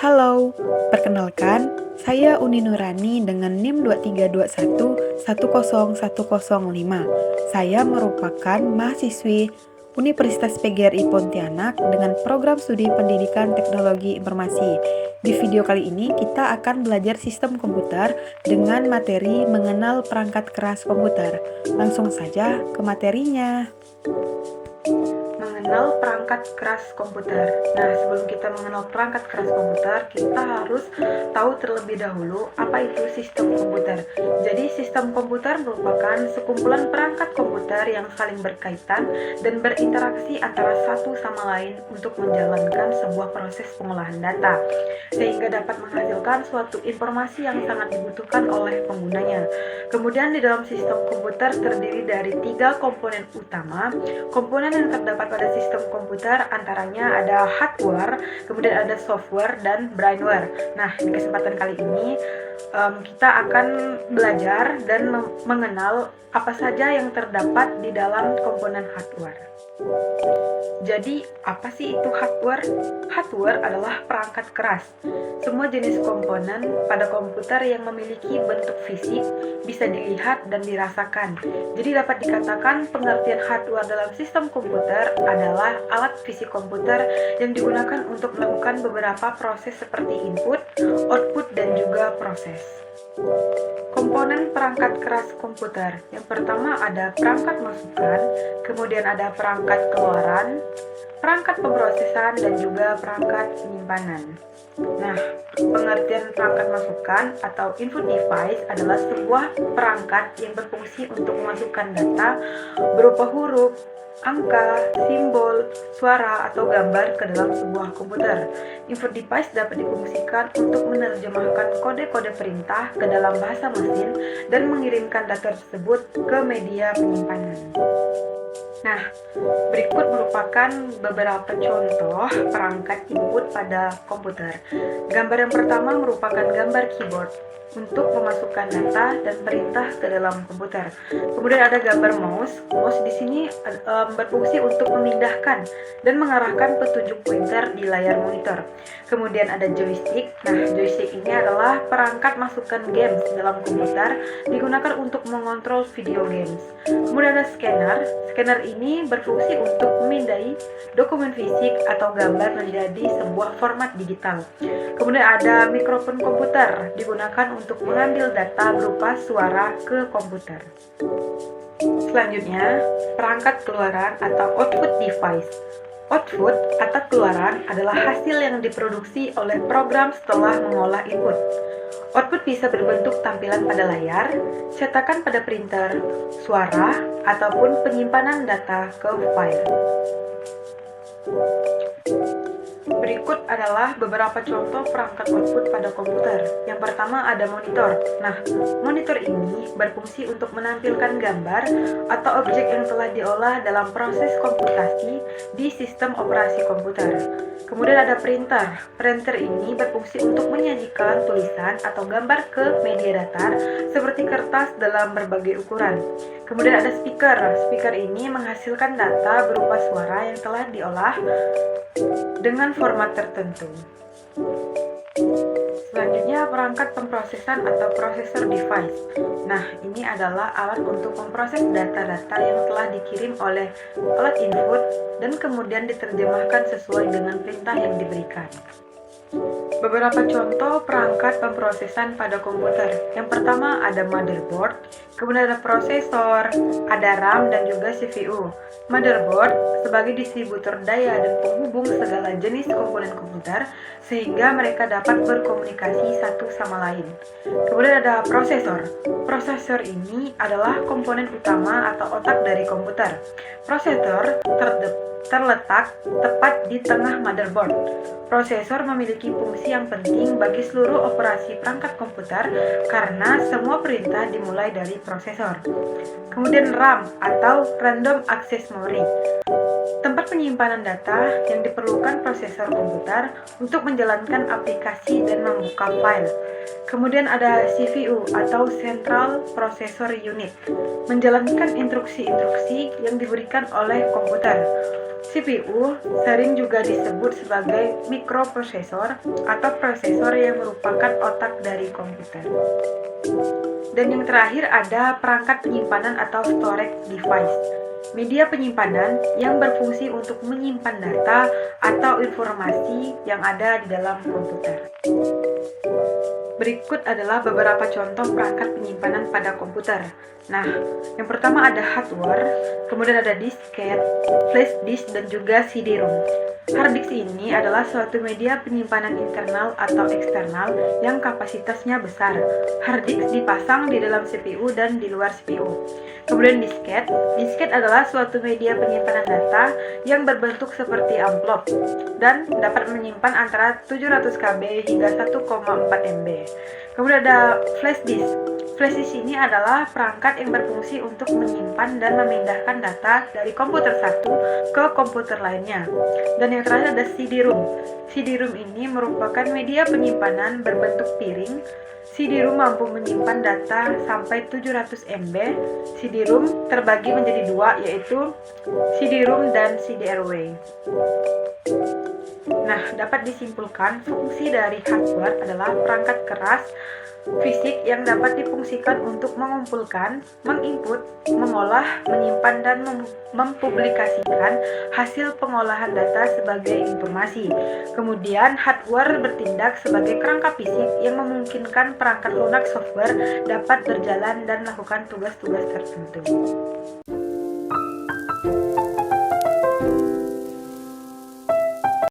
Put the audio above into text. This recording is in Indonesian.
Halo, perkenalkan, saya Uni Nurani dengan NIM 2321 10105. Saya merupakan mahasiswi Universitas PGRI Pontianak dengan program studi Pendidikan Teknologi Informasi. Di video kali ini kita akan belajar sistem komputer dengan materi mengenal perangkat keras komputer. Langsung saja ke materinya. Mengenal perangkat keras komputer. Nah, sebelum kita mengenal perangkat keras komputer, kita harus tahu terlebih dahulu apa itu sistem komputer. Jadi, sistem komputer merupakan sekumpulan perangkat komputer yang saling berkaitan dan berinteraksi antara satu sama lain untuk menjalankan sebuah proses pengolahan data, sehingga dapat menghasilkan suatu informasi yang sangat dibutuhkan oleh penggunanya. Kemudian, di dalam sistem komputer terdiri dari 3 komponen utama. Komponen yang terdapat pada sistem komputer antaranya ada hardware, kemudian ada software, dan brainware. Nah, di kesempatan kali ini kita akan belajar dan mengenal apa saja yang terdapat di dalam komponen hardware. Jadi, apa sih itu hardware? Hardware adalah perangkat keras. Semua jenis komponen pada komputer yang memiliki bentuk fisik bisa dilihat dan dirasakan. Jadi dapat dikatakan pengertian hardware dalam sistem komputer adalah alat fisik komputer yang digunakan untuk melakukan beberapa proses seperti input, output, dan juga proses. Komponen perangkat keras komputer. Yang pertama ada perangkat masukan, kemudian ada perangkat keluaran, perangkat pemrosesan, dan juga perangkat penyimpanan. Nah, pengertian perangkat masukan atau input device adalah sebuah perangkat yang berfungsi untuk memasukkan data berupa huruf, angka, simbol, suara, atau gambar ke dalam sebuah komputer. Input device dapat difungsikan untuk menerjemahkan kode-kode perintah ke dalam bahasa mesin dan mengirimkan data tersebut ke media penyimpanan. Nah, berikut merupakan beberapa contoh perangkat input pada komputer. Gambar yang pertama merupakan gambar keyboard untuk memasukkan data dan perintah ke dalam komputer. Kemudian ada gambar mouse. Mouse di sini berfungsi untuk memindahkan dan mengarahkan petunjuk pointer di layar monitor. Kemudian ada joystick. Nah, joystick ini adalah perangkat masukan games dalam komputer digunakan untuk mengontrol video games. Kemudian ada scanner. Scanner ini berfungsi untuk memindai dokumen fisik atau gambar menjadi sebuah format digital. Kemudian ada mikrofon komputer digunakan untuk mengambil data berupa suara ke komputer. Selanjutnya, perangkat keluaran atau output device. Output atau keluaran adalah hasil yang diproduksi oleh program setelah mengolah input. Output bisa berbentuk tampilan pada layar, cetakan pada printer, suara, ataupun penyimpanan data ke file. Berikut adalah beberapa contoh perangkat output pada komputer. Yang pertama ada monitor. Nah, monitor ini berfungsi untuk menampilkan gambar atau objek yang telah diolah dalam proses komputasi di sistem operasi komputer. Kemudian ada printer. Printer ini berfungsi untuk menyajikan tulisan atau gambar ke media datar seperti kertas dalam berbagai ukuran. Kemudian ada speaker. Speaker ini menghasilkan data berupa suara yang telah diolah dengan format tertentu. Selanjutnya perangkat pemrosesan atau processor device. Nah, ini adalah alat untuk memproses data-data yang telah dikirim oleh alat input dan kemudian diterjemahkan sesuai dengan perintah yang diberikan. Beberapa contoh perangkat pemrosesan pada komputer. Yang pertama ada motherboard, kemudian ada prosesor, ada RAM, dan juga CPU. Motherboard sebagai distributor daya dan penghubung segala jenis komponen komputer sehingga mereka dapat berkomunikasi satu sama lain. Kemudian ada prosesor. Prosesor ini adalah komponen utama atau otak dari komputer. Prosesor terletak tepat di tengah motherboard. Prosesor memiliki fungsi yang penting bagi seluruh operasi perangkat komputer karena semua perintah dimulai dari prosesor. Kemudian RAM atau Random Access Memory. Tempat penyimpanan data yang diperlukan prosesor komputer untuk menjalankan aplikasi dan membuka file. Kemudian ada CPU atau Central Processor Unit, menjalankan instruksi-instruksi yang diberikan oleh komputer. CPU sering juga disebut sebagai mikroprosesor atau prosesor yang merupakan otak dari komputer. Dan yang terakhir ada perangkat penyimpanan atau storage device. Media penyimpanan yang berfungsi untuk menyimpan data atau informasi yang ada di dalam komputer. Berikut adalah beberapa contoh perangkat penyimpanan pada komputer. Nah, yang pertama ada hardware, kemudian ada disket, flash disk, dan juga CD-ROM. Hard disk ini adalah suatu media penyimpanan internal atau eksternal yang kapasitasnya besar. Hard disk dipasang di dalam CPU dan di luar CPU. Kemudian disket. Disket adalah suatu media penyimpanan data yang berbentuk seperti amplop dan dapat menyimpan antara 700 KB hingga 1,4 MB. Kemudian ada flash disk. Flash disk ini adalah perangkat yang berfungsi untuk menyimpan dan memindahkan data dari komputer satu ke komputer lainnya. Dan yang terakhir ada CD-ROM. CD-ROM ini merupakan media penyimpanan berbentuk piring. CD-ROM mampu menyimpan data sampai 700 MB. CD-ROM terbagi menjadi dua, yaitu CD-ROM dan CD-ROM. Nah, dapat disimpulkan fungsi dari hardware adalah perangkat keras fisik yang dapat difungsikan untuk mengumpulkan, menginput, mengolah, menyimpan, dan mempublikasikan hasil pengolahan data sebagai informasi. Kemudian, hardware bertindak sebagai kerangka fisik yang memungkinkan perangkat lunak software dapat berjalan dan melakukan tugas-tugas tertentu.